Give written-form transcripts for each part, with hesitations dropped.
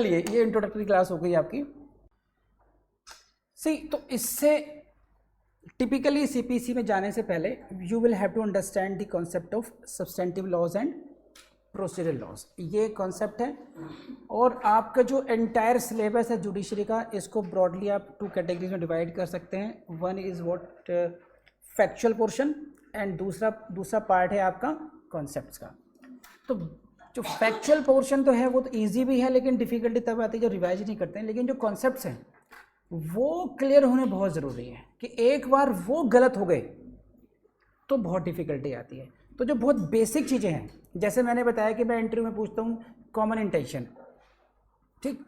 चलिए ये introductory class हो गई आपकी। तो इससे टिपिकली सीपीसी में जाने से पहले you will have to understand the concept of substantive laws and procedural laws. ये कॉन्सेप्ट है और आपका जो एंटायर सिलेबस है जुडिशरी का, इसको ब्रॉडली आप 2 कैटेगरीज में डिवाइड कर सकते हैं। One is what factual portion and दूसरा पार्ट है आपका कॉन्सेप्ट्स का। तो जो फैक्चुअल पोर्शन तो है वो तो ईजी भी है, लेकिन डिफ़िकल्टी तब आती है जो रिवाइज नहीं करते हैं। लेकिन जो कॉन्सेप्ट्स हैं वो क्लियर होने बहुत ज़रूरी है कि एक बार वो गलत हो गए तो बहुत डिफ़िकल्टी आती है। तो जो बहुत बेसिक चीज़ें हैं, जैसे मैंने बताया कि मैं इंटरव्यू में पूछता हूँ कॉमन इंटेंशन, ठीक,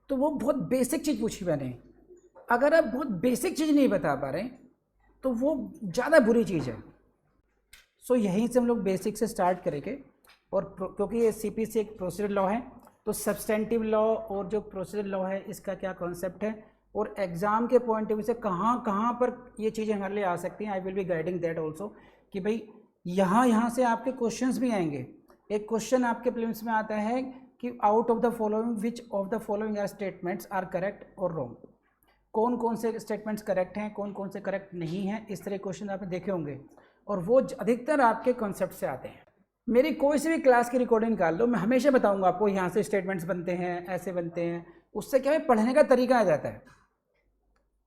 तो वो बहुत बेसिक चीज़ पूछी मैंने। अगर आप बहुत बेसिक चीज़ नहीं बता पा रहे तो वो ज़्यादा बुरी चीज़ है। सो यहीं से हम लोग बेसिक से स्टार्ट करेंगे। और क्योंकि ये सीपीसी एक प्रोसीजर लॉ है, तो सब्सटेंटिव लॉ और जो प्रोसीजर लॉ है इसका क्या कॉन्सेप्ट है और एग्ज़ाम के पॉइंट ऑफ व्यू से कहाँ कहाँ पर ये चीज़ें हमारे लिए आ सकती हैं। I will be guiding that also कि भाई यहाँ से आपके क्वेश्चंस भी आएंगे। एक क्वेश्चन आपके प्रीलिम्स में आता है कि out of the following which of the following are statements are correct और रॉन्ग। कौन कौन से स्टेटमेंट्स करेक्ट हैं, कौन कौन से करेक्ट नहीं हैं, इस तरह क्वेश्चन आपने देखे होंगे और वो अधिकतर आपके कॉन्सेप्ट से आते हैं। मेरी कोई सी भी क्लास की रिकॉर्डिंग निकाल लो, मैं हमेशा बताऊंगा आपको यहाँ से स्टेटमेंट्स बनते हैं, ऐसे बनते हैं। उससे क्या है, पढ़ने का तरीका आ जाता है।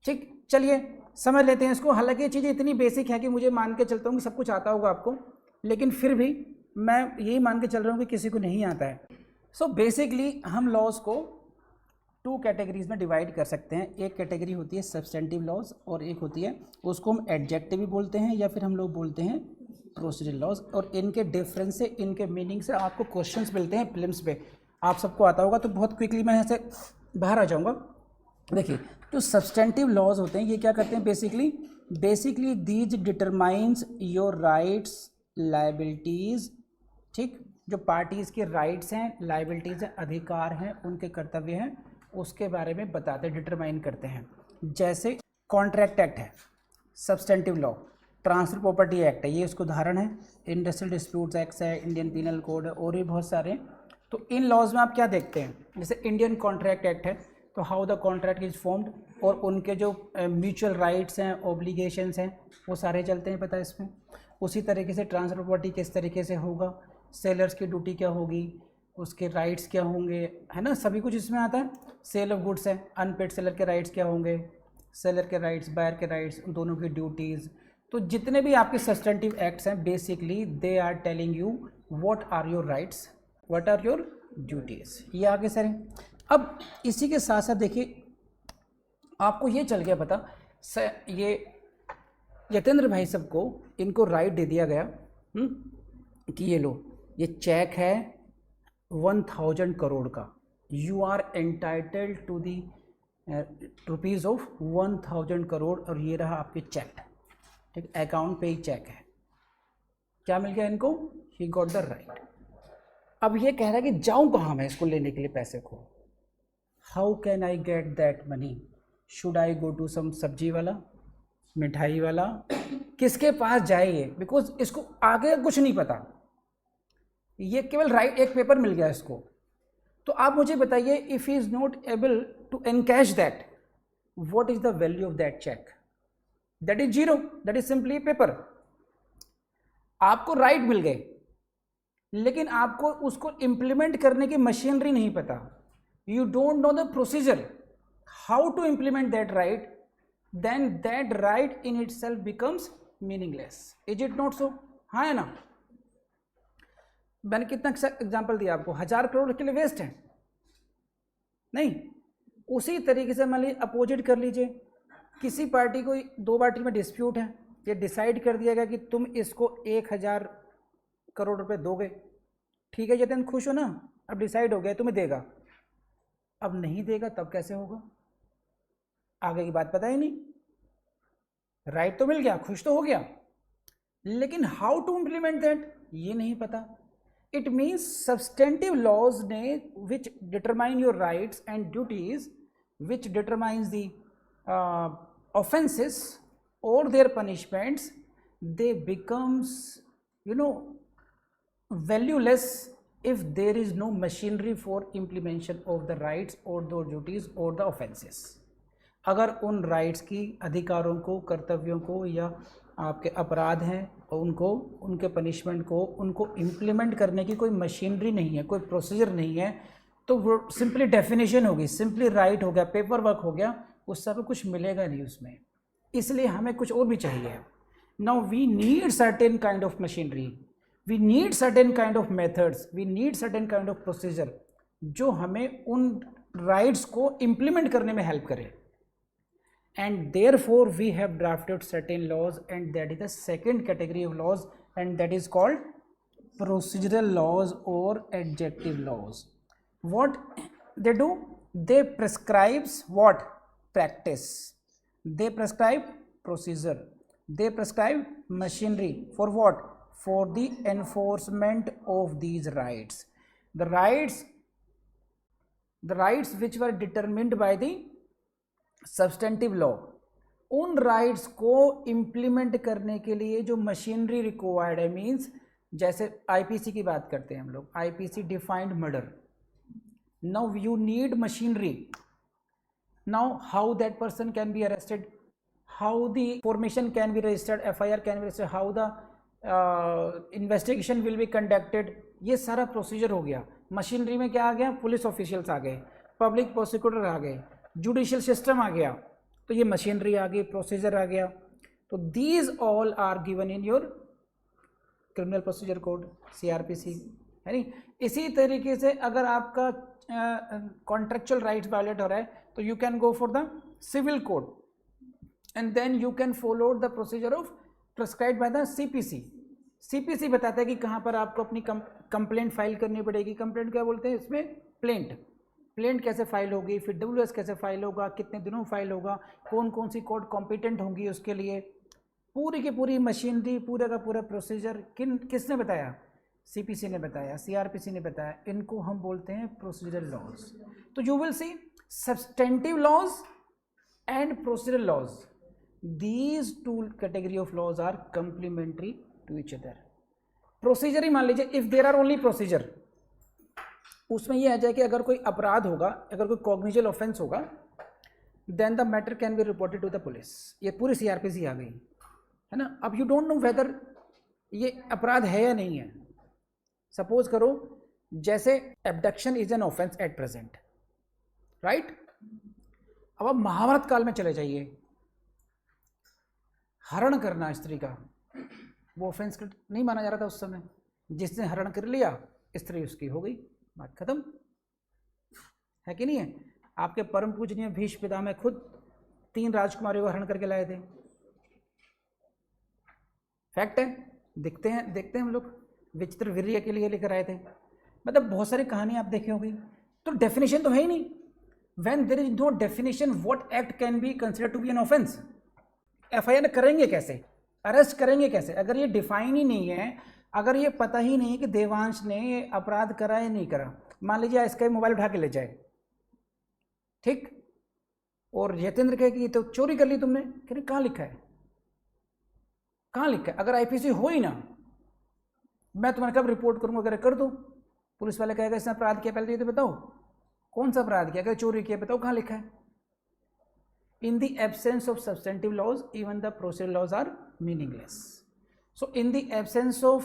ठीक, चलिए समझ लेते हैं इसको। हालांकि ये चीज़ें इतनी बेसिक है कि मुझे मान के चलता हूँ कि सब कुछ आता होगा आपको, लेकिन फिर भी मैं यही मान के चल रहा हूँ कि किसी को नहीं आता है। सो बेसिकली हम लॉज को 2 कैटेगरीज में डिवाइड कर सकते हैं। एक कैटेगरी होती है सब्सटेंटिव लॉज और एक होती है, उसको हम एडजेक्टिव भी बोलते हैं या फिर हम लोग बोलते हैं प्रोसीजरल लॉज। और इनके डिफरेंस से, इनके मीनिंग से आपको क्वेश्चंस मिलते हैं प्रीलिम्स पे। आप सबको आता होगा, तो बहुत क्विकली मैं यहाँ से बाहर आ जाऊँगा। देखिए, जो सब्सटेंटिव लॉज होते हैं ये क्या करते हैं, basically these determines your rights, liabilities. ठीक, जो पार्टीज़ के राइट्स हैं, लायबिलिटीज़ हैं, अधिकार हैं, उनके कर्तव्य हैं, उसके बारे में बताते, डिटरमाइन करते हैं। जैसे कॉन्ट्रैक्ट एक्ट है substantive law, transfer property act है, ये उसका उदाहरण है, इंडस्ट्रियल डिस्प्यूट्स एक्ट है, इंडियन पीनल कोड है, और भी बहुत सारे। तो इन लॉज में आप क्या देखते हैं, जैसे इंडियन कॉन्ट्रैक्ट एक्ट है तो how the contract is formed, और उनके जो म्यूचुअल राइट्स हैं, ऑब्लिगेशंस हैं, वो सारे चलते हैं, पता है इसमें। उसी तरीके से ट्रांसफर प्रॉपर्टी किस तरीके से होगा, सेलर्स की ड्यूटी क्या होगी, उसके राइट्स क्या होंगे, है ना, सभी कुछ इसमें आता है। सेल ऑफ गुड्स है, अनपेड सेलर के राइट्स क्या होंगे, सेलर के राइट्स, बायर के राइट्स, उन दोनों की ड्यूटीज़। तो जितने भी आपके सब्सटेंटिव एक्ट्स हैं, basically they are telling you what are your rights, what are your duties. ये आगे सर है। अब इसी के साथ साथ देखिए, आपको ये चल गया पता सर, ये यतेंद्र भाई सबको इनको राइट दे दिया गया कि ये लो, ये चेक है 1000 करोड़ का, you are entitled to the rupees of 1000 crore, और ये रहा आपके चेक। ठीक, अकाउंट पे ही चेक है। क्या मिल गया इनको, ही गॉट द राइट। अब ये कह रहा है कि जाऊं कहाँ मैं इसको लेने के लिए पैसे को, how can I get that money, should I go to some sabzi wala, मिठाई वाला, किसके पास जाए ये, बिकॉज इसको आगे कुछ नहीं पता, ये केवल राइट एक पेपर मिल गया इसको। तो आप मुझे बताइए, if he is not able to encash that, what is the value of that cheque, that is zero, that is simply paper. आपको राइट मिल गए, लेकिन आपको उसको इंप्लीमेंट करने की मशीनरी नहीं पता, you don't know the procedure how to implement that right, then that right in itself becomes meaningless. Is it not so? हाँ है ना? मैंने कितना एग्जाम्पल दिया आपको, 1000 करोड़ के लिए वेस्ट है नहीं। उसी तरीके से मान लीजिए अपोजिट कर लीजिए, किसी पार्टी को 2 पार्टी में डिस्प्यूट है, ये डिसाइड कर दिया गया कि तुम इसको 1000 करोड़ रुपए दोगे, ठीक है जतिन, खुश हो ना, अब डिसाइड हो गया तुम्हें देगा। अब नहीं देगा तब कैसे होगा, आगे की बात पता ही नहीं। राइट तो मिल गया, खुश तो हो गया, लेकिन हाउ टू इम्प्लीमेंट दैट ये नहीं पता। इट मीन्स सब्सटेंटिव लॉज ने विच determine your rights and duties, which determines the offenses or their punishments, they becomes valueless if there is no machinery for implementation of the rights or the duties or the offenses. अगर उन rights की, अधिकारों को, कर्तव्यों को या आपके अपराध हैं और उनको, उनके पनिशमेंट को, उनको इम्प्लीमेंट करने की कोई मशीनरी नहीं है, कोई प्रोसीजर नहीं है, तो वो सिंपली डेफिनेशन होगी, सिंपली राइट हो गया, पेपर वर्क हो गया, उससे हमें कुछ मिलेगा नहीं उसमें। इसलिए हमें कुछ और भी चाहिए। Now we need certain kind of machinery, we need certain kind of methods, we need certain kind of procedure जो हमें उन राइट्स को इम्प्लीमेंट करने में हेल्प करे। And therefore we have drafted certain laws, and that is the second category of laws, and that is called procedural laws or adjunctive laws. What they do? They prescribes what? Practice. They prescribe procedure. They prescribe machinery for what? For the enforcement of these rights. The rights which were determined by the substantive law, उन rights को implement करने के लिए जो machinery required है, means जैसे IPC की बात करते हैं हम लोग, IPC defined murder, now you need machinery, now how that person can be arrested, how the formation can be registered, FIR can be registered, how the investigation will be conducted, ये सारा procedure हो गया। Machinery में क्या आ गया? Police officials आ गए, public prosecutor आ गए, judicial system आ गया, तो ये मशीनरी आ गई, प्रोसीजर आ गया। तो these all are given in your criminal procedure code, CrPC, है नी। इसी तरीके से अगर आपका कॉन्ट्रेक्चुअल राइट्स वायलेट हो रहा है तो you can go for the civil code and then you can follow the procedure of prescribed by the CPC. CPC बताता है कि कहाँ पर आपको अपनी कंप्लेंट फाइल करनी पड़ेगी। कंप्लेंट क्या बोलते हैं इसमें? प्लेंट कैसे फाइल होगी, फिर डब्ल्यूएस कैसे फाइल होगा, कितने दिनों फाइल होगा, कौन कौन सी कोर्ट कॉम्पिटेंट होंगी उसके लिए, पूरी की पूरी मशीनरी, पूरा का पूरा प्रोसीजर किसने बताया? सीपीसी ने बताया, सीआरपीसी ने बताया। इनको हम बोलते हैं प्रोसीजरल लॉज। तो you will see substantive laws and procedural laws, these two category of laws are complementary to each other. Procedure ही मान लीजिए, if there are only procedure, उसमें ये आ जाए कि अगर कोई अपराध होगा, अगर कोई कॉग्निजिबल ऑफेंस होगा, then the matter can be reported to the police. ये पूरी सीआरपीसी आ गई, है ना। अब यू डोंट नो वेदर ये अपराध है या नहीं है। सपोज करो जैसे abduction is an offence at present, right. अब आप महाभारत काल में चले जाइए, हरण करना स्त्री का वो ऑफेंस नहीं माना जा रहा था उस समय। जिसने हरण कर लिया, स्त्री उसकी हो गई, बात खत्म, है कि नहीं है। आपके परम पूजनीय भीष्म पितामह खुद 3 राजकुमारियों को हरण करके लाए थे, फैक्ट है। देखते हैं हम लोग, विचित्र वीर्य के लिए लेकर आए थे। मतलब बहुत सारी कहानी आप देखे होगी। तो डेफिनेशन तो है ही नहीं। When there is no definition what act can be considered to be an offence, FIR करेंगे कैसे, अरेस्ट करेंगे कैसे, अगर ये डिफाइन ही नहीं है, अगर ये पता ही नहीं कि देवांश ने अपराध करा या नहीं करा। मान लीजिए इसका मोबाइल उठा के ले जाए, ठीक, और यतेंद्र कहे कि ये तो चोरी कर ली तुमने, कह रहे कहाँ लिखा है, कहाँ लिखा है? अगर आईपीसी हो ही ना, मैं तुम्हारे कब रिपोर्ट करूंगा, अगर कर दो, पुलिस वाले कहेगा इसने अपराध किया, पहले ये तो बताओ कौन सा अपराध किया, अगर चोरी किया बताओ कहाँ लिखा है। In the absence of substantive laws even the procedural laws are meaningless. So in the absence of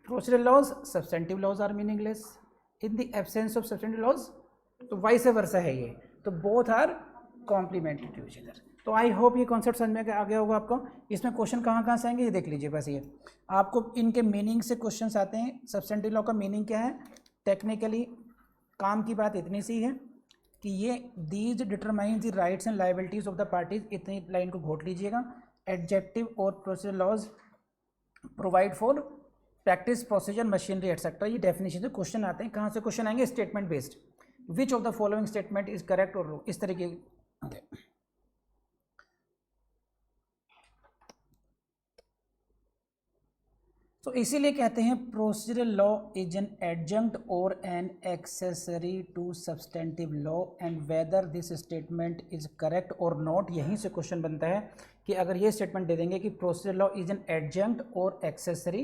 procedural laws, substantive laws are meaningless. In the absence of substantive laws, तो vice versa है ये, तो both are complementary to each other. तो I hope ये concept समझ में आ गया होगा आपको। इसमें क्वेश्चन कहाँ से आएंगे ये देख लीजिए। बस ये आपको इनके मीनिंग से क्वेश्चन आते हैं। सब्सटेंटिव लॉ का मीनिंग क्या है? टेक्निकली काम की बात इतनी सी है कि ये these determine the rights and liabilities of the parties, इतनी लाइन को घोट लीजिएगा। एडजेक्टिव और procedural laws provide for practice, procedure, machinery etcetera. ये डेफिनेशन से क्वेश्चन आते हैं। कहाँ से क्वेश्चन आएंगे? Statement based. Which of the following statement is correct और इस तरीके के। तो इसीलिए कहते हैं procedural law is an adjunct और an accessory to substantive law and whether this statement is correct और नॉट। यहीं से क्वेश्चन बनता है कि अगर ये स्टेटमेंट दे देंगे कि procedural law is an adjunct और एक्सेसरी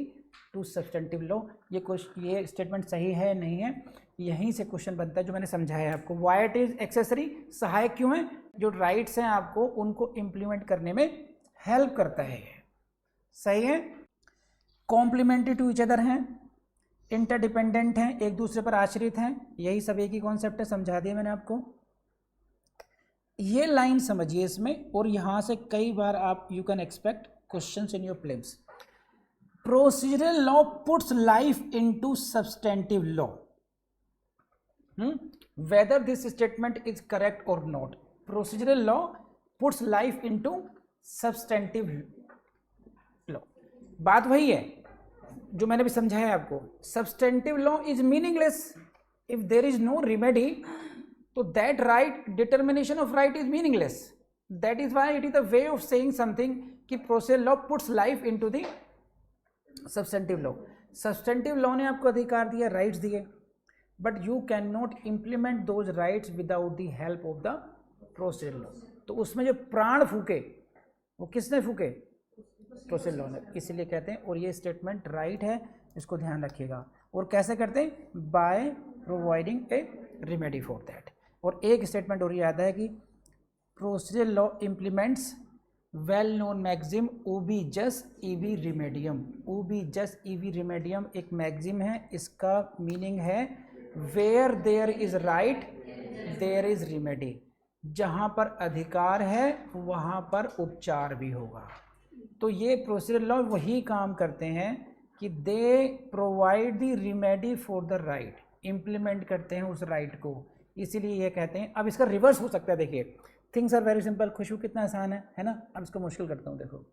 टू सब्सटेंटिव लॉ। ये स्टेटमेंट सही है नहीं है, यहीं से क्वेश्चन बनता है जो मैंने समझाया है आपको। वाई इट इज एक्सेसरी, सहायक क्यों है? जो राइट्स हैं आपको उनको इम्प्लीमेंट करने में हेल्प करता है। सही है। कॉम्प्लीमेंट्री टू ईच अदर हैं, इंटरडिपेंडेंट हैं, एक दूसरे पर आश्रित हैं, यही सब एक ही कॉन्सेप्ट है, समझा दिया मैंने आपको। ये लाइन समझिए इसमें, और यहां से कई बार आप you can expect questions in your prelims. Procedural law puts life into substantive law, whether this statement is correct और not. Procedural law puts life into substantive law, बात वही है जो मैंने भी समझाया आपको। Substantive law is meaningless if there is no remedy, तो that right, determination of right is meaningless. That is why it is the way of saying something कि procedural law puts life into the substantive law. Substantive law ने आपको अधिकार दिया, rights दिए, but you can not implement those rights without the help of the procedural law. तो उसमें जो प्राण फूके वो किसने फूके? प्रोसीजरल लॉ ने, इसलिए कहते हैं। और ये स्टेटमेंट राइट है, इसको ध्यान रखिएगा। और कैसे करते हैं? By providing a remedy for that. और एक स्टेटमेंट और याद है कि procedural law implements well known maxim ubi jus EV रिमेडियम। उबी जस ईवी रिमेडियम एक मैक्सिम है, इसका मीनिंग है where there is right there is remedy. जहाँ पर अधिकार है वहाँ पर उपचार भी होगा। तो ये प्रोसीजरल लॉ वही काम करते हैं कि they provide the remedy for the right, implement करते हैं उस राइट को, इसीलिए ये कहते हैं। अब इसका रिवर्स हो सकता है, देखिए थिंग्स आर वेरी सिंपल। खुशबू कितना आसान है ना। अब इसको मुश्किल करता हूँ, देखो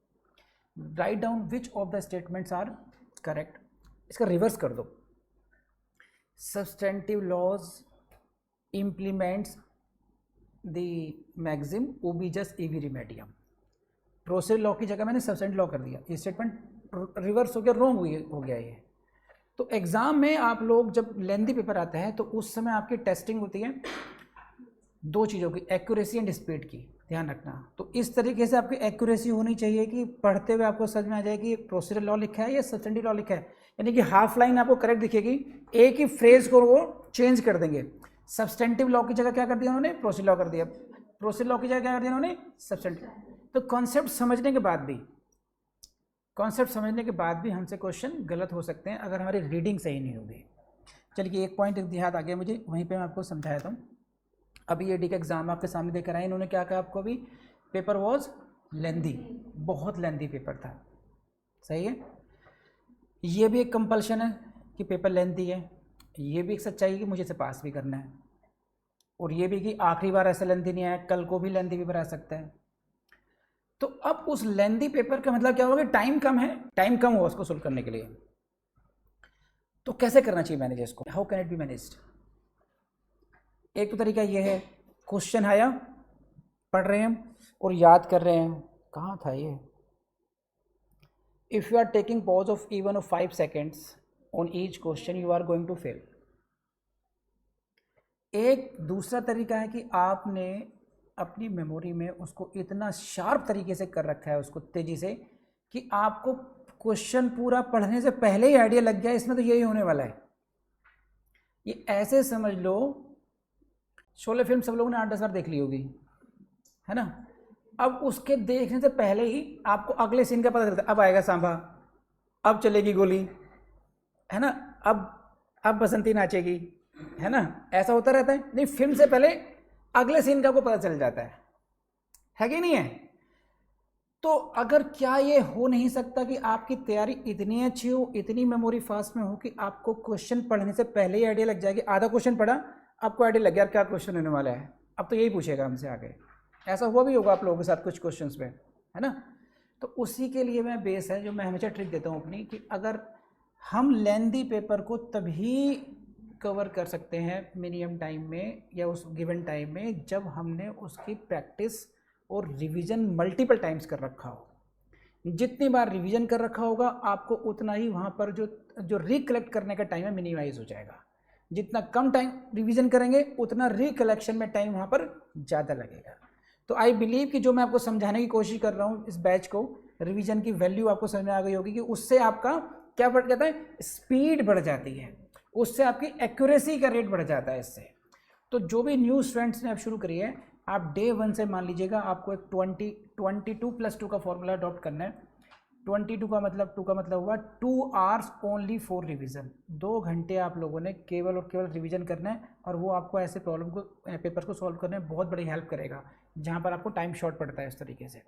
write down which of the statements are correct. इसका रिवर्स कर दो। Substantive laws implements the maxim ubi jus EV रिमेडियम। Procedural law की जगह मैंने सब्सटेंटिव लॉ कर दिया, ये स्टेटमेंट रिवर्स हो गया, रॉन्ग हो गया ये। तो एग्जाम में आप लोग जब लेंथी पेपर आता है तो उस समय आपकी टेस्टिंग होती है दो चीज़ों की, एक्यूरेसी एंड स्पीड की, ध्यान रखना। तो इस तरीके से आपकी एक्यूरेसी होनी चाहिए कि पढ़ते हुए आपको समझ में आ जाए कि प्रोसीजरल लॉ लिखा है या सब्सटेंटिव लॉ लिखा है। यानी कि हाफ लाइन आपको करेक्ट दिखेगी, एक ही फ्रेज को वो चेंज कर देंगे। सब्सटेंटिव लॉ की जगह क्या कर दिया उन्होंने? प्रोसीजरल लॉ कर दिया। प्रोसीजरल लॉ की जगह क्या कर दिया उन्होंने? सब्सटेंटिव। तो कॉन्सेप्ट समझने के बाद भी हमसे क्वेश्चन गलत हो सकते हैं अगर हमारी रीडिंग सही नहीं होगी। चलिए एक पॉइंट याद आ गया मुझे, वहीं पे मैं आपको समझाया था। अभी एडी का एग्जाम आपके सामने देकर आए, इन्होंने क्या कहा आपको? अभी पेपर वॉज लेंदी, बहुत लेंदी पेपर था। सही है। ये भी एक कंपल्शन है कि पेपर लेंदी है, ये भी एक सच्चाई है कि मुझे इसे पास भी करना है, और ये भी कि आखिरी बार ऐसा लेंदी नहीं आया, कल को भी लेंदी पेपर आ सकता है। तो अब उस लेंदी पेपर का मतलब क्या होगा? टाइम कम है, टाइम कम हुआ उसको सोल्व करने के लिए। तो कैसे करना चाहिए मैनेज इसको? How can it be managed? एक तो तरीका ये है, क्वेश्चन आया, पढ़ रहे हैं हम और याद कर रहे हैं, कहाँ था ये? If you are taking pause of even of 5 seconds on each question you are going to fail. एक दूसरा तरीका है कि आपने अपनी मेमोरी में उसको इतना शार्प तरीके से कर रखा है, उसको तेजी से, कि आपको क्वेश्चन पूरा पढ़ने से पहले ही आइडिया लग गया इसमें तो यही होने वाला है। ये ऐसे समझ लो, शोले फिल्म सब लोगों ने 8-10 बार देख ली होगी, है ना। अब उसके देखने से पहले ही आपको अगले सीन का पता चलता है, अब आएगा सांभा, अब चलेगी गोली, है ना, अब बसंती नाचेगी, है ना। ऐसा होता रहता है। नहीं, फिल्म से पहले अगले सीन का आपको पता चल जाता है कि नहीं है? तो अगर क्या ये हो नहीं सकता कि आपकी तैयारी इतनी अच्छी हो, इतनी मेमोरी फास्ट में हो कि आपको क्वेश्चन पढ़ने से पहले ही आइडिया लग जाएगी। आधा क्वेश्चन पढ़ा, आपको आइडिया लग गया क्या क्वेश्चन होने वाला है, अब तो यही पूछेगा हमसे आगे। ऐसा हुआ भी होगा आप लोगों के साथ कुछ क्वेश्चंस में, है ना। तो उसी के लिए मैं बेस है जो मैं हमेशा ट्रिक देता हूँ अपनी, कि अगर हम लेंदी पेपर को तभी कवर कर सकते हैं मिनिमम टाइम में या उस गिवन टाइम में जब हमने उसकी प्रैक्टिस और रिवीजन मल्टीपल टाइम्स कर रखा हो। जितनी बार रिवीजन कर रखा होगा आपको उतना ही वहाँ पर जो रिकलेक्ट करने का टाइम है मिनिमाइज हो जाएगा। जितना कम टाइम रिवीजन करेंगे उतना रिकलेक्शन में टाइम वहाँ पर ज़्यादा लगेगा। तो आई बिलीव कि जो मैं आपको समझाने की कोशिश कर रहा हूँ इस बैच को, रिवीजन की वैल्यू आपको समझ में आ गई होगी कि उससे आपका क्या बढ़ जाता है, स्पीड बढ़ जाती है, उससे आपकी एक्यूरेसी का रेट बढ़ जाता है इससे। तो जो भी न्यू स्टूडेंट्स ने अब शुरू करी है, आप डे 1 से मान लीजिएगा आपको एक 22+2 का फॉर्मूला अडॉप्ट करना है। 22 का मतलब 2 का मतलब हुआ 2 आवर्स ओनली फॉर रिवीजन। 2 घंटे आप लोगों ने केवल और केवल रिवीजन करना है, और वो आपको ऐसे प्रॉब्लम को पेपर को सॉल्व करने में बहुत बड़ी हेल्प करेगा जहाँ पर आपको टाइम शॉर्ट पड़ता है इस तरीके से।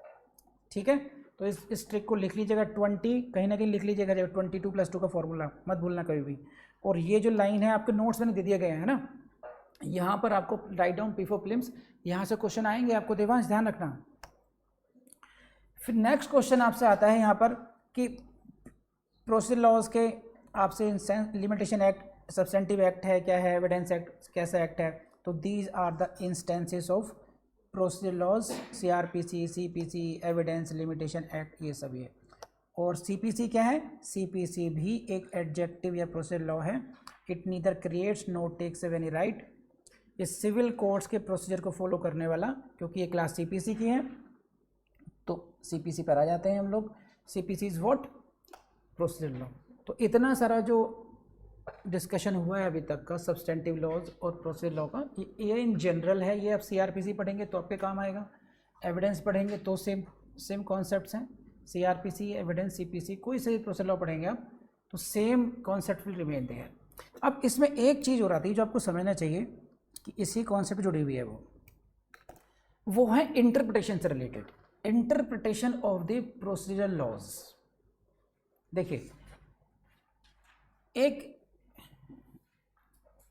ठीक है, तो इस ट्रिक को लिख लीजिएगा, 20 कहीं ना कहीं लिख लीजिएगा, 22+2 का फॉर्मूला मत भूलना कभी भी। और ये जो लाइन है आपके नोट्स में दे दिए गए हैं ना, यहाँ पर आपको राइट डाउन P4 प्रीलिम्स, यहाँ से क्वेश्चन आएंगे आपको, देवांश ध्यान रखना। फिर नेक्स्ट क्वेश्चन आपसे आता है यहाँ पर कि प्रोसीजर लॉज के आपसे लिमिटेशन एक्ट, सब्सटेंटिव एक्ट है क्या है, एविडेंस एक्ट कैसा एक्ट है, तो these are the instances of procedure laws, CRPC, CPC, evidence limitation act, ये सब है। और CPC क्या है, CPC भी एक एडजेक्टिव या प्रोसीजर लॉ है। It neither creates nor takes any right, ये सिविल कोर्ट्स के प्रोसीजर को फॉलो करने वाला, क्योंकि ये क्लास CPC की है तो CPC पर आ जाते हैं हम लोग। CPC is what, procedure law. तो इतना सारा जो डिस्कशन हुआ है अभी तक का सब्सटेंटिव लॉज और प्रोसीजर लॉ का, ये इन जनरल है। ये आप CRPC पढ़ेंगे तो आपके काम आएगा, एविडेंस पढ़ेंगे तो सेम कॉन्सेप्ट्स हैं। CRPC, एविडेंस, CPC, कोई सही प्रोसीजर लॉ पढ़ेंगे आप तो same concept will remain there. अब इसमें एक चीज़ और आती है जो आपको समझना चाहिए कि इसी कॉन्सेप्ट जुड़ी हुई है, वो है इंटरप्रिटेशन से related, interpretation of the procedural laws. देखिए,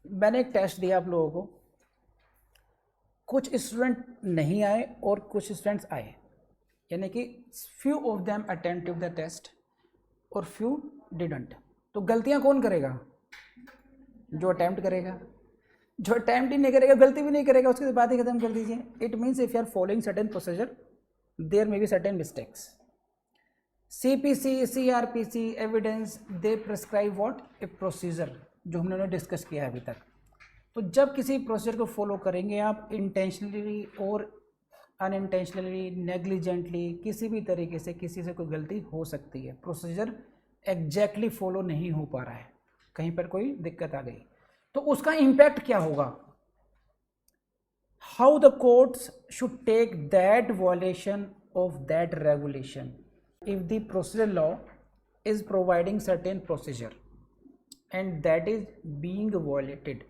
मैंने एक टेस्ट दिया आप लोगों को, कुछ स्टूडेंट नहीं आए और कुछ स्टूडेंट्स आए, यानी कि few of them attempted the test और फ्यू डिडंट। तो गलतियां कौन करेगा, जो अटेम्प्ट करेगा। जो अटेम्प्ट ही नहीं करेगा, गलती भी नहीं करेगा, उसके बात ही खत्म कर दीजिए। It means if you are following certain procedure there may be certain mistakes. CPC, CRPC, evidence, they prescribe what, a procedure, जो हमने डिस्कस किया है अभी तक। तो जब किसी प्रोसीजर को फॉलो करेंगे आप, इंटेंशनली और अनइंटेंशनली, नेग्लिजेंटली, किसी भी तरीके से किसी से कोई गलती हो सकती है, प्रोसीजर एग्जैक्टली फॉलो नहीं हो पा रहा है, कहीं पर कोई दिक्कत आ गई, तो उसका इम्पैक्ट क्या होगा। How the courts should take that violation of that regulation if the procedural law is providing certain procedure and that is being violated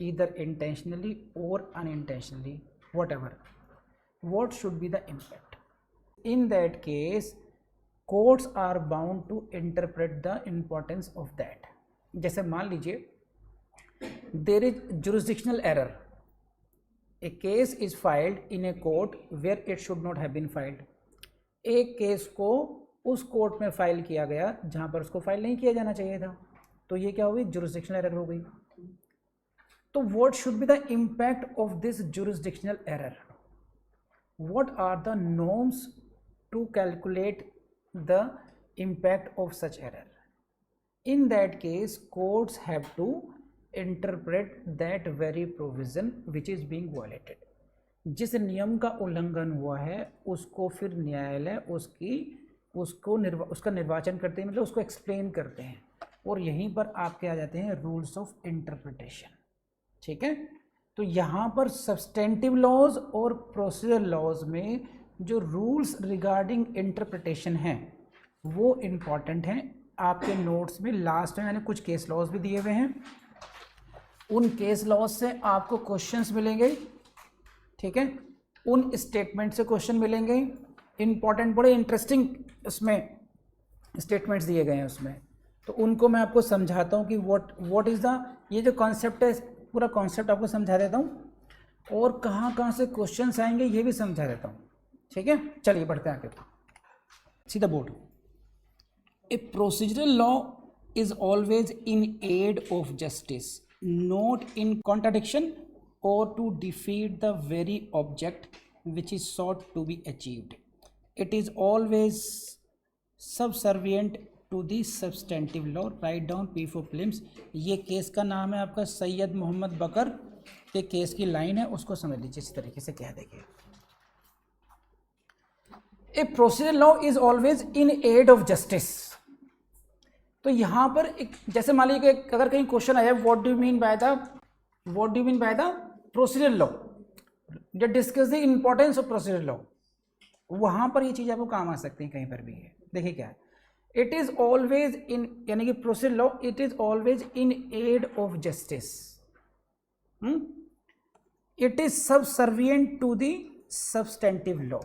either intentionally or unintentionally, whatever, what should be the impact? In that case, courts are bound to interpret the importance of that. जैसे मान लीजिए there is jurisdictional error, a case is filed in a court where it should not have been filed. एक case को उस court में file किया गया जहां पर उसको फाइल नहीं किया जाना चाहिए था, तो ये क्या हुई, जुरिसडिक्शनल एरर हो गई। तो what should be the impact of this jurisdictional error, what are the norms to calculate the impact of such error. In that case courts have to interpret that very provision which is being violated. जिस नियम का उल्लंघन हुआ है उसको फिर न्यायालय उसका निर्वाचन करते हैं, मतलब उसको एक्सप्लेन करते हैं, और यहीं पर आपके आ जाते हैं रूल्स ऑफ इंटरप्रिटेशन। ठीक है, तो यहाँ पर सब्सटेंटिव लॉज और प्रोसीजर लॉज में जो रूल्स रिगार्डिंग इंटरप्रिटेशन हैं वो इम्पॉर्टेंट हैं। आपके नोट्स में लास्ट में मैंने कुछ केस लॉज भी दिए हुए हैं, उन केस लॉज से आपको क्वेश्चंस मिलेंगे। ठीक है, उन स्टेटमेंट से क्वेश्चन मिलेंगे, इंपॉर्टेंट, बड़े इंटरेस्टिंग उसमें स्टेटमेंट्स दिए गए हैं उसमें, तो उनको मैं आपको समझाता हूँ कि व्हाट इज़ द, ये जो कॉन्सेप्ट है पूरा कॉन्सेप्ट आपको समझा देता हूँ, और कहाँ कहाँ से क्वेश्चंस आएंगे ये भी समझा देता हूँ। ठीक है, चलिए बढ़ते हैं आगे, सीधा board. A procedural law is always in aid of justice, not in contradiction or to defeat the very object which is sought to be achieved. It is always subservient to the substantive law. Write down P4 prelims। ये case का नाम है आपका सैयद मोहम्मद बकर के case की line है, उसको समझ लीजिए इस तरीके से। क्या देखिए, a procedure law is always in aid of justice, तो यहाँ पर एक जैसे मान लीजिए कि अगर कहीं क्वेश्चन आया what do you mean by the procedural law, या discuss the importance of procedural law, वहां पर ये चीज आपको काम आ सकती है कहीं पर भी है। देखिए क्या है, इट इज ऑलवेज इन, यानी कि procedural law it is always in aid of justice, it is subservient to the substantive law.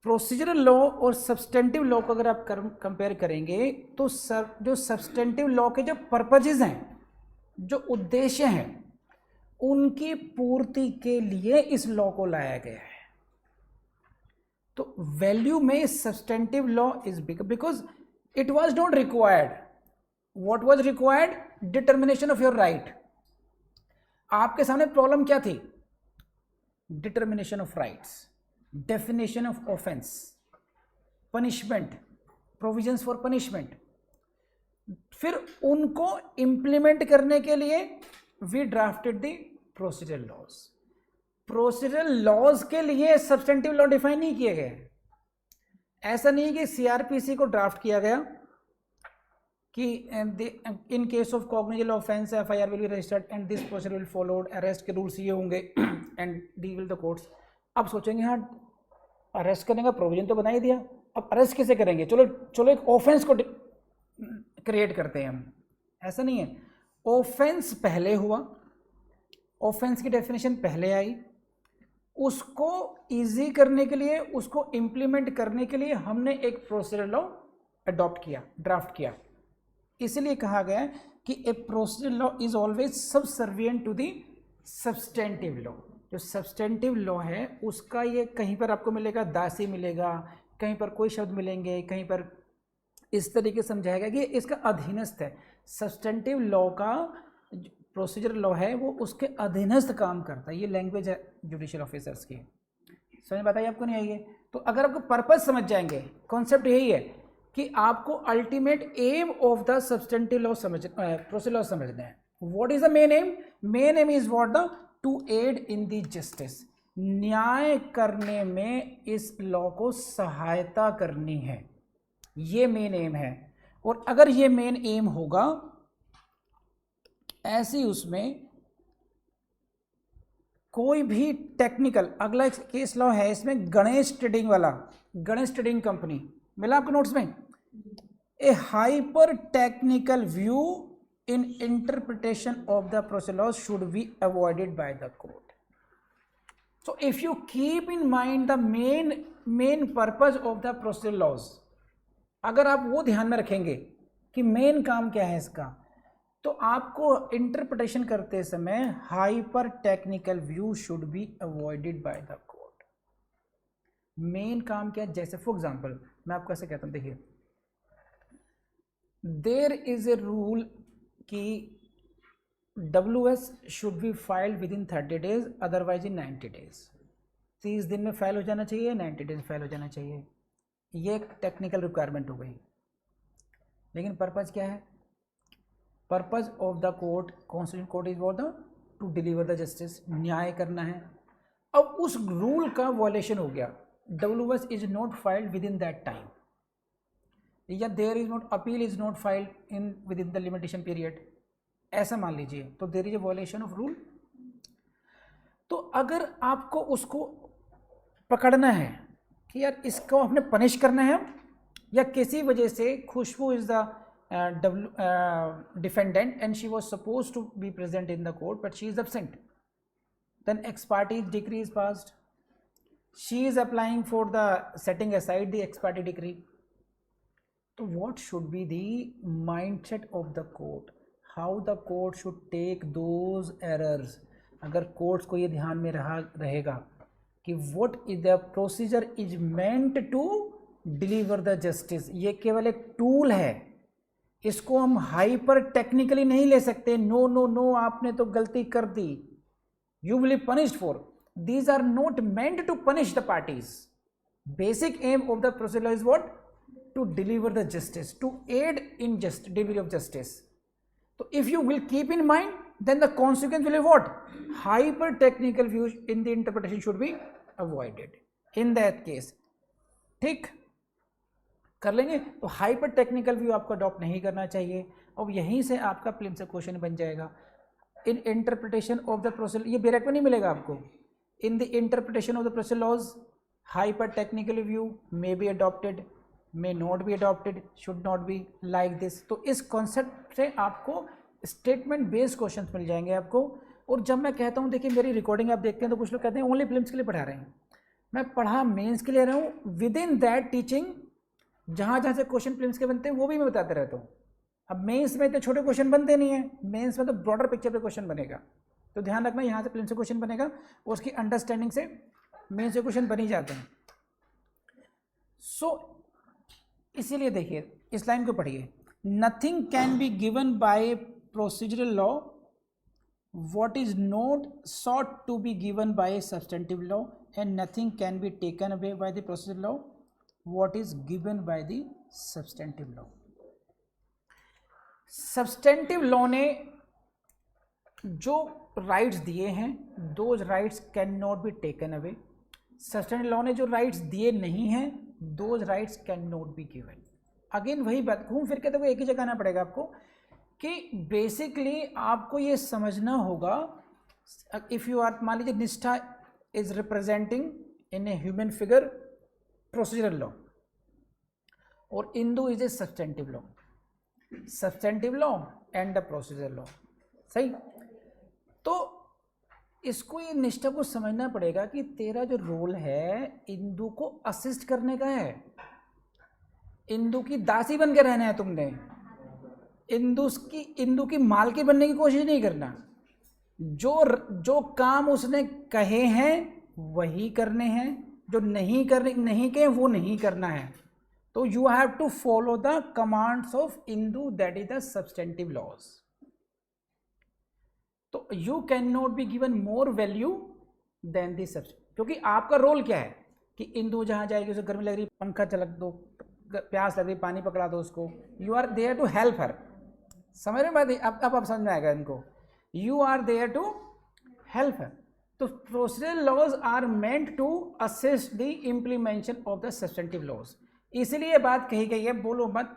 Procedural law और सब्सटेंटिव लॉ को अगर आप कंपेयर करेंगे तो जो सब्सटेंटिव लॉ के जो पर्पजेज हैं, जो उद्देश्य हैं, उनकी पूर्ति के लिए इस लॉ को लाया गया है। तो वैल्यू में substantive law is big because it was not required. What was required? Determination of your right. आपके सामने प्रॉब्लम क्या थी? Determination of rights, definition of offence, punishment, provisions for punishment. फिर उनको इंप्लीमेंट करने के लिए we drafted the procedural laws. Procedural laws के लिए सब्सटेंटिव लॉ डिफाइन नहीं किए गए। ऐसा नहीं कि सीआरपीसी को ड्राफ्ट किया गया कि in case of cognizable offence FIR will be registered and this procedure will followed, arrest के रूल्स ये होंगे and D will the courts. अब सोचेंगे हाँ अरेस्ट करने का प्रोविजन तो बना ही दिया, अब अरेस्ट कैसे करेंगे, चलो एक ऑफेंस को क्रिएट करते हैं हम। ऐसा नहीं है, ऑफेंस पहले हुआ, ऑफेंस की डेफिनेशन पहले आई, उसको इजी करने के लिए, उसको इंप्लीमेंट करने के लिए हमने एक प्रोसीजरल लॉ अडॉप्ट किया, ड्राफ्ट किया। इसलिए कहा गया कि a procedural law is always subservient to the substantive law. जो सब्सटेंटिव लॉ है उसका ये कहीं पर आपको मिलेगा दासी मिलेगा, कहीं पर कोई शब्द मिलेंगे, कहीं पर इस तरीके से समझाएगा कि इसका अधीनस्थ है। सब्सटेंटिव लॉ का प्रोसीजरल लॉ है वो उसके अधीनस्थ काम करता है। ये लैंग्वेज है जुडिशियल ऑफिसर्स की, समझ में बताइए आपको नहीं आई है? तो अगर आपको पर्पज समझ जाएंगे, कॉन्सेप्ट यही है कि आपको ultimate aim of the substantive law procedural law समझना है। What is the main aim? Main aim is what? The to aid in the justice, न्याय करने में इस लॉ को सहायता करनी है, ये मेन एम है। और अगर ये मेन एम होगा ऐसे ही उसमें कोई भी टेक्निकल, अगला केस लॉ है इसमें गणेश ट्रेडिंग वाला, गणेश ट्रेडिंग कंपनी मिला आपको नोट्स में। A hyper technical view in interpretation of the procedure laws should be avoided by the court. So if you keep in mind the main purpose of the procedure laws, अगर आप वो ध्यान में रखेंगे कि मेन काम क्या है इसका, तो आपको इंटरप्रिटेशन करते समय hyper technical view should be avoided by the court. Main काम क्या है? जैसे फॉर एग्जांपल मैं आपको ऐसे कहता हूं, देखिए देयर इज ए रूल कि WS should be filed with in 30 days, otherwise in 90 days। 30 दिन में फाइल हो जाना चाहिए, 90 days फाइल हो जाना चाहिए। ये एक टेक्निकल रिक्वायरमेंट हो गई। लेकिन पर्पज क्या है? Purpose of the court, constitution court is what? To deliver the justice, न्याय करना है। अब उस रूल का वॉयलेशन हो गया, WS is not filed within that time, या there is not, appeal is not filed in within the limitation period, ऐसा मान लीजिए, तो there is a violation of rule. तो अगर आपको उसको पकड़ना है कि यार इसको हमने पनिश करना है, या किसी वजह से Khushboo is the defendant and she was supposed to be present in the court but she is absent, then ex parte decree is passed, she is applying for the setting aside the ex parte decree. So what should be the mindset of the court? How the court should take those errors? अगर courts को ये ध्यान में रहेगा कि what is the procedure is meant to deliver the justice, ये केवल एक टूल है, इसको हम हाइपर टेक्निकली नहीं ले सकते। नो नो नो, आपने तो गलती कर दी, you will be punished for. These are not meant to punish the parties. Basic aim of the procedure is what? To deliver the justice, to aid in delivery of justice. So if you will keep in mind, then the consequence will be what? Hyper technical views in the interpretation should be avoided in that case. ठीक, कर लेंगे। तो hyper technical view आपको adopt नहीं करना चाहिए, और यहीं से आपका प्रीलिम्स से क्वेश्चन बन जाएगा। In interpretation of the procedure, ये बैरक में नहीं मिलेगा आपको। In the interpretation of the procedure laws hyper technical view may be adopted, may not be adopted, should not be, like this. तो इस कॉन्सेप्ट से आपको स्टेटमेंट बेस्ड क्वेश्चंस मिल जाएंगे आपको। और जब मैं कहता हूँ, देखिए मेरी रिकॉर्डिंग आप देखते हैं तो कुछ लोग कहते हैं ओनली प्रीलिम्स के लिए पढ़ा रहे हैं, मैं पढ़ा मेंस के लिए रहा हूँ। विद इन दैट टीचिंग जहाँ जहाँ से क्वेश्चन प्रीलिम्स के बनते हैं वो भी मैं बताते रहता हूँ। अब मेंस में इतने छोटे क्वेश्चन बनते नहीं हैं, मेंस में तो ब्रॉडर पिक्चर पे क्वेश्चन बनेगा। तो ध्यान रखना, यहाँ से प्रीलिम्स से क्वेश्चन बनेगा और उसकी अंडरस्टैंडिंग से मेंस से क्वेश्चन बन ही जाते हैं। सो इसीलिए देखिए इस लाइन को पढ़िए, nothing can be given bye procedural law what is not sought to be given by a substantive law, and nothing can be taken away by the procedural law what is given by the substantive law. substantive law ने जो rights दिए हैं, those rights cannot be taken away. substantive law ने जो rights दिए नहीं हैं, those rights cannot be given. Again वही बात, घूम फिर के तो एक ही जगह आना पड़ेगा आपको कि बेसिकली आपको ये समझना होगा, इफ़ यू आर, मान लीजिए Nishtha is representing in a human figure procedural law और Indu is a substantive law, substantive law and the procedural law, सही। तो इसको, ये निष्ठा को समझना पड़ेगा कि तेरा जो रोल है इंदू को असिस्ट करने का है, इंदू की दासी बन के रहना है तुमने, इंदू की मालकी बनने की कोशिश नहीं करना। जो काम उसने कहे हैं वही करने हैं, जो नहीं कहे वो नहीं करना है। तो you have to follow the commands of Indu, that is the substantive laws. तो you can not be given more value than the substantive, क्योंकि आपका रोल क्या है कि इंदू जहां जाएगी उसे गर्मी लग रही पंखा चलक दो, प्यास लग रही पानी पकड़ा दो उसको, you are there to help her. समझ रहे बात? अब आप समझ में आएगा इनको, you are there to help her. तो procedural laws are meant to assist the implementation of the substantive laws. इसीलिए ये बात कही गई है, बोलो मत,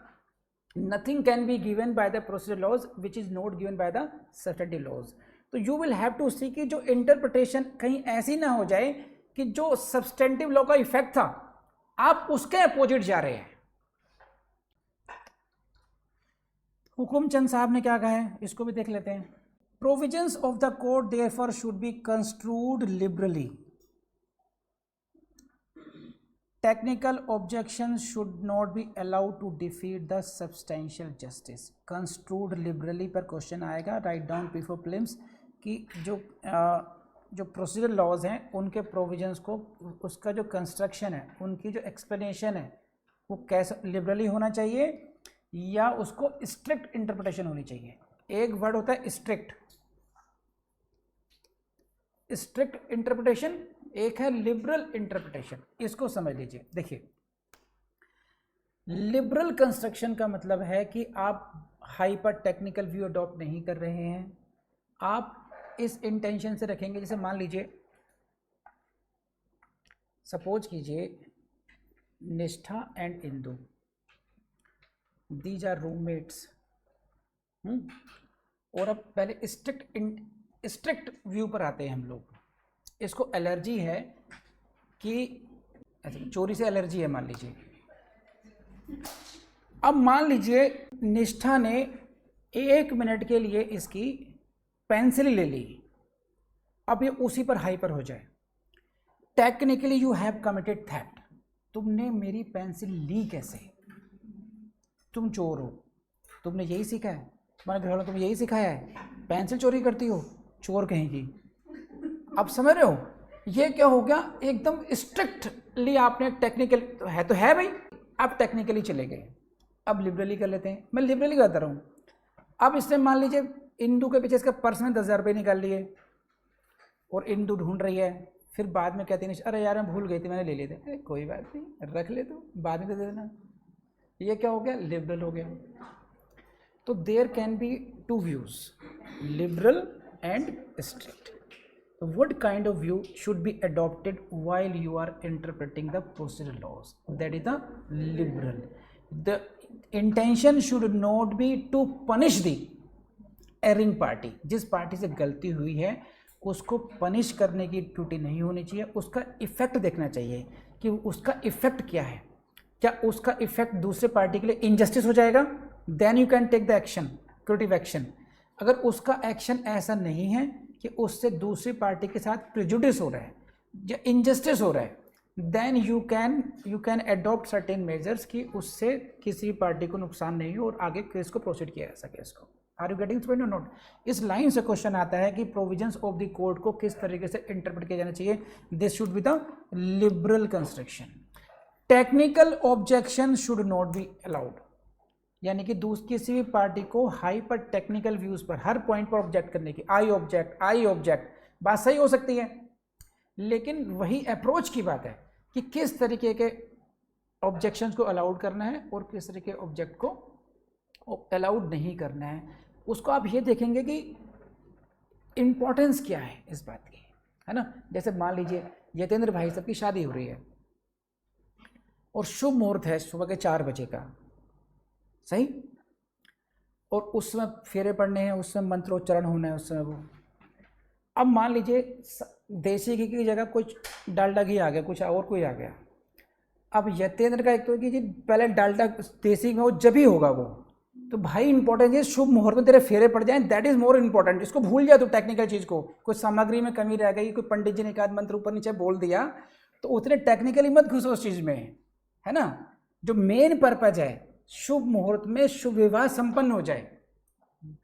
nothing can be given by the procedural laws which is not given by the substantive laws. तो you will have to see कि जो इंटरप्रिटेशन कहीं ऐसी ना हो जाए कि जो सब्सटेंटिव लॉ का इफेक्ट था आप उसके अपोजिट जा रहे हैं। हुकुमचंद साहब ने क्या कहा है, इसको भी देख लेते हैं। Provisions of the code therefore should be construed liberally, technical objection should not be allowed to defeat the substantial justice. Construed liberally पर क्वेश्चन आएगा, राइट डाउन बिफोर प्रीलिम्स कि जो प्रोसीजरल लॉज हैं उनके प्रोविजंस को, उसका जो कंस्ट्रक्शन है, उनकी जो एक्सप्लेनेशन है वो कैसे लिबरली होना चाहिए या उसको स्ट्रिक्ट इंटरप्रिटेशन होनी चाहिए। एक वर्ड होता है स्ट्रिक्ट, स्ट्रिक्ट इंटरप्रिटेशन, एक है लिबरल इंटरप्रिटेशन। इसको समझ लीजिए। देखिए, लिबरल कंस्ट्रक्शन का मतलब है कि आप हाइपर टेक्निकल व्यू अडॉप्ट नहीं कर रहे हैं, आप इस इंटेंशन से रखेंगे, जैसे मान लीजिए, सपोज कीजिए Nishtha and Indu, these are roommates, और अब पहले स्ट्रिक्ट व्यू पर आते हैं हम लोग। इसको एलर्जी है कि चोरी से एलर्जी है मान लीजिए। अब मान लीजिए निष्ठा ने 1 मिनट के लिए इसकी पेंसिल ले ली, अब ये उसी पर हाइपर हो जाए, technically you have committed theft. तुमने मेरी पेंसिल ली कैसे? तुम चोर हो, तुमने यही सीखा है, तुम्हारे घर वालों तुमने यही सिखाया है, पेंसिल चोरी करती हो, चोर कहेंगी। अब समझ रहे हो ये क्या हो गया? एकदम स्ट्रिक्टली आपने टेक्निकल तो है भाई, आप टेक्निकली चले गए। अब लिबरली कर लेते हैं, मैं लिबरली करता रहा हूँ। अब इसने मान लीजिए इंदू के पीछे इसका पर्स में 10,000 रुपये निकाल लिए और इंदू ढूंढ रही है, फिर बाद में कहती नहीं अरे यार मैं भूल गई थी, मैंने ले लिए थे। अरे कोई बात नहीं, रख ले, तो बाद में दे देना। ये क्या हो गया? लिबरल हो गया। तो there can be 2 views, liberal and strict. So what kind of view should be adopted while you are interpreting the procedural laws? That is the liberal. The intention should not be to punish the erring party. जिस party से गलती हुई है उसको punish करने की duty नहीं होनी चाहिए, उसका इफेक्ट देखना चाहिए कि उसका इफेक्ट क्या है। क्या उसका इफेक्ट दूसरे पार्टी के लिए इनजस्टिस हो जाएगा, then you can take the action, creative action. अगर उसका एक्शन ऐसा नहीं है कि उससे दूसरी पार्टी के साथ प्रेजुडिस हो रहा है या इनजस्टिस हो रहा है, then you can adopt certain measures कि उससे किसी पार्टी को नुकसान नहीं हो और आगे केस को प्रोसीड किया जा सके इसको। आर यू गेटिंग पॉइंट और नॉट? इस लाइन से क्वेश्चन आता है कि प्रोविजंस ऑफ द कोड को किस तरीके से इंटरप्रेट किया जाना चाहिए। This should be the liberal construction. Technical objection should not be allowed, यानी कि किसी भी पार्टी को हाइपर टेक्निकल व्यूज पर हर पॉइंट पर ऑब्जेक्ट करने की, आई ऑब्जेक्ट, बात सही हो सकती है, लेकिन वही अप्रोच की बात है कि किस तरीके के ऑब्जेक्शंस को अलाउड करना है और किस तरीके के ऑब्जेक्ट को अलाउड नहीं करना है। उसको आप ये देखेंगे कि इंपॉर्टेंस क्या है इस बात की, है ना। जैसे मान लीजिए यतेंद्र भाई साहब की शादी हो रही है और शुभ मुहूर्त है सुबह के 4 बजे का, सही, और उसमें फेरे पड़ने हैं, उसमें मंत्रोच्चारण होना है उसमें वो। अब मान लीजिए देसी घी की जगह कुछ डालडा घी आ गया, कुछ और कोई आ गया। अब यतेंद्र का एक तो कि जी पहले डालडा देसी घी हो जब ही होगा वो, तो भाई इंपॉर्टेंट है शुभ मुहूर्त में तेरे फेरे पड़ जाएं, दैट इज मोर इंपॉर्टेंट। इसको भूल जाए तो टेक्निकल चीज़ को, कुछ सामग्री में कमी रह गई, कोई पंडित जी ने एक आध मंत्र ऊपर नीचे बोल दिया, तो उतने टेक्निकली मत घुसो उस चीज़ में, है ना। जो मेन पर्पज है शुभ मुहूर्त में शुभ विवाह संपन्न हो जाए,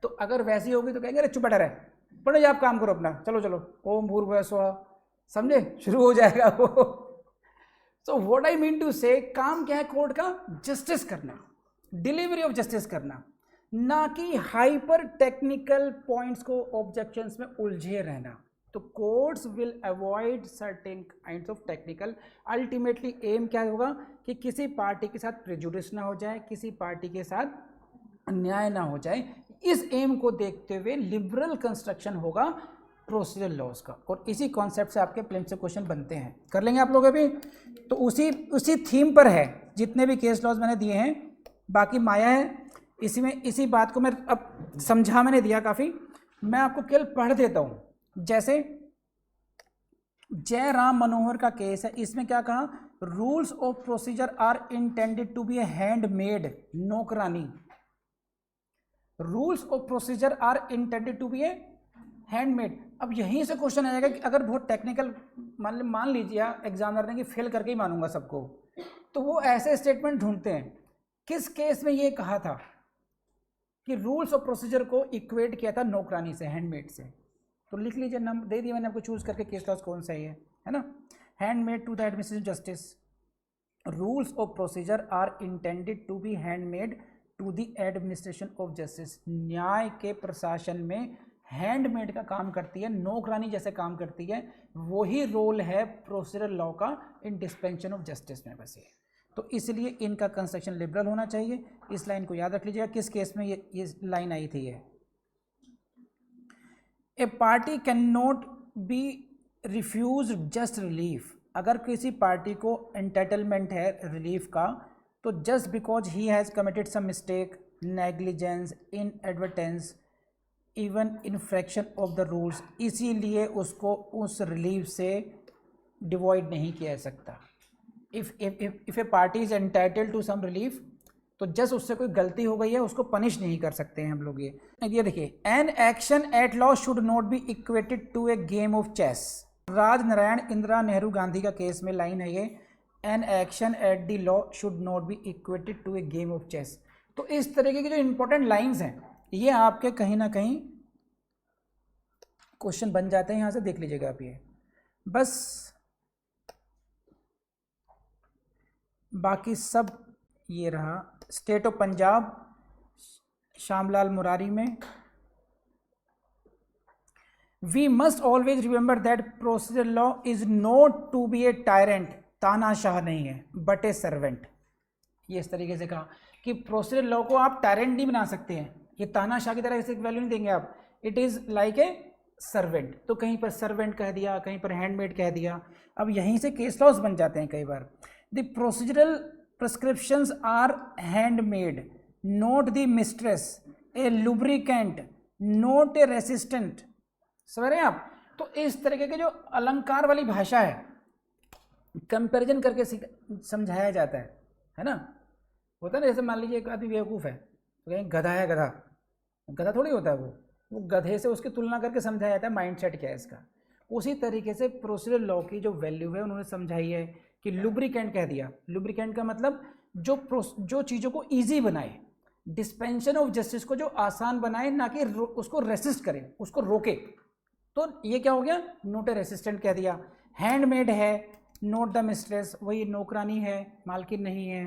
तो अगर वैसी होगी तो कहेंगे अरे चुप बैठा रहे, पढ़ो या आप काम करो अपना, चलो चलो ओम भूर्भुवः स्वः, समझे, शुरू हो जाएगा वो। So what I mean to say, काम क्या है कोर्ट का? जस्टिस करना, डिलीवरी ऑफ जस्टिस करना, ना कि हाइपर टेक्निकल पॉइंट्स को ऑब्जेक्शंस में उलझे रहना। तो courts will avoid certain kinds of technical. Ultimately aim क्या होगा कि किसी पार्टी के साथ प्रेजुडिस ना हो जाए, किसी पार्टी के साथ अन्याय ना हो जाए। इस एम को देखते हुए लिबरल कंस्ट्रक्शन होगा प्रोसीजरल लॉज का, और इसी कॉन्सेप्ट से आपके प्लेन से क्वेश्चन बनते हैं। कर लेंगे आप लोग अभी, तो उसी थीम पर है जितने भी केस लॉज मैंने दिए हैं, बाकी माया है इसी बात को मैं अब समझा मैंने दिया काफ़ी, मैं आपको केवल पढ़ देता हूँ। जैसे जय राम मनोहर का केस है, इसमें क्या कहा, rules of procedure are intended to be a handmaid नौकरानी। Rules of procedure are intended to be a handmaid. अब यहीं से क्वेश्चन आएगा कि अगर बहुत टेक्निकल मान लीजिए एग्जामिनर ने कि फेल करके ही मानूंगा सबको, तो वो ऐसे स्टेटमेंट ढूंढते हैं। किस केस में ये कहा था कि रूल्स ऑफ प्रोसीजर को इक्वेट किया था नौकरानी से, हैंडमेड से? तो लिख लीजिए, नाम दे दिया मैंने आपको चूज करके केस लॉज कौन सा है ना। Handmaid to the administration justice, rules of procedure are intended to be handmaid to the administration of justice. न्याय के प्रशासन में हैंडमेड का काम करती है, नौकरानी जैसे काम करती है, वही रोल है प्रोसीजरल लॉ का इन डिस्पेंशन ऑफ जस्टिस में बस। तो इसलिए इनका कंस्ट्रक्शन लिबरल होना चाहिए। इस लाइन को याद रख लीजिएगा, किस केस में ये लाइन आई थी। A party can not be refuse just relief. अगर किसी पार्टी को एंटाइटलमेंट है रिलीफ का, तो just because he has committed some mistake, negligence, inadvertence, even infraction of the rules, इसीलिए उसको उस रिलीफ से डिवॉइड नहीं किया जा सकता। If a party is entitled to some relief, तो जस्ट उससे कोई गलती हो गई है उसको पनिश नहीं कर सकते हैं हम लोग। ये देखिए, an action at law should not be equated to a game of chess. Raj Narayan Indira Nehru Gandhi का केस में लाइन है ये, an action at the law should not be equated to a game of chess. तो इस तरीके की जो इंपॉर्टेंट लाइंस हैं, ये आपके कहीं ना कहीं क्वेश्चन बन जाते हैं। यहाँ से देख लीजिएगा आप, ये बस बाकी सब ये रहा। स्टेट ऑफ पंजाब, श्यामलाल मुरारी में, we must always remember that procedure law is not to be a tyrant, तानाशाह नहीं है, बट ए सर्वेंट। ये इस तरीके से कहा कि प्रोसीजर लॉ को आप टायरेंट नहीं बना सकते हैं, ये तानाशाह की तरह इसे वैल्यू नहीं देंगे आप, it is like a servant. तो कहीं पर सर्वेंट कह दिया, कहीं पर हैंडमेड कह दिया। अब यहीं से केस लॉस बन जाते हैं कई बार। The prescriptions are handmade, not the mistress, a lubricant, not a resistant। समझ रहे हैं आप? तो इस तरीके के जो अलंकार वाली भाषा है, कंपैरिजन करके समझाया जाता है ना। होता है ना, जैसे मान लीजिए एक आदमी बेवकूफ़ है तो कहें गधा है, गधा गधा थोड़ी होता है वो गधे से उसकी तुलना करके समझाया जाता है माइंडसेट क्या है इसका। उसी तरीके से प्रोसीजरल लॉ की जो वैल्यू है उन्होंने समझाई है कि लुब्रिकेंट कह दिया। लुब्रिकेंट का मतलब जो चीज़ों को ईजी बनाए, डिस्पेंशन ऑफ जस्टिस को जो आसान बनाए, ना कि उसको रेसिस्ट करे, उसको रोके। तो ये क्या हो गया, नोट ए रेसिस्टेंट कह दिया। हैंडमेड है, नोट द मिस्ट्रेस, वही नौकरानी है, मालकिन नहीं है।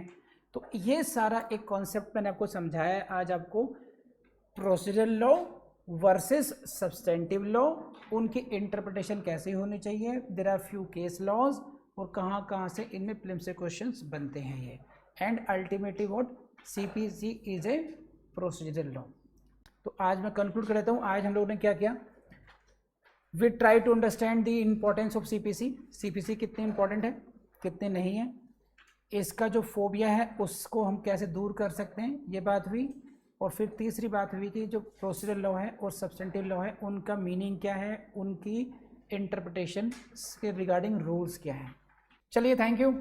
तो ये सारा एक कॉन्सेप्ट मैंने आपको समझाया है आज आपको। Procedural law versus substantive law, उनकी इंटरप्रिटेशन कैसे होनी चाहिए, there are few case laws, और कहाँ कहाँ से इनमें प्रीलिम्स से क्वेश्चंस बनते हैं ये। And ultimately what, CPC is a procedural law. तो आज मैं कंक्लूड कर लेता हूँ। आज हम लोगों ने क्या किया, we try to understand the importance of CPC. CPC कितने इंपॉर्टेंट है, कितने नहीं है, इसका जो फोबिया है उसको हम कैसे दूर कर सकते हैं, ये बात हुई। और फिर तीसरी बात हुई कि जो प्रोसीजरल लॉ है और सब्सटेंटिव लॉ है उनका मीनिंग क्या है, उनकी इंटरप्रिटेशन के रिगार्डिंग रूल्स क्या है। चलिए, थैंक यू।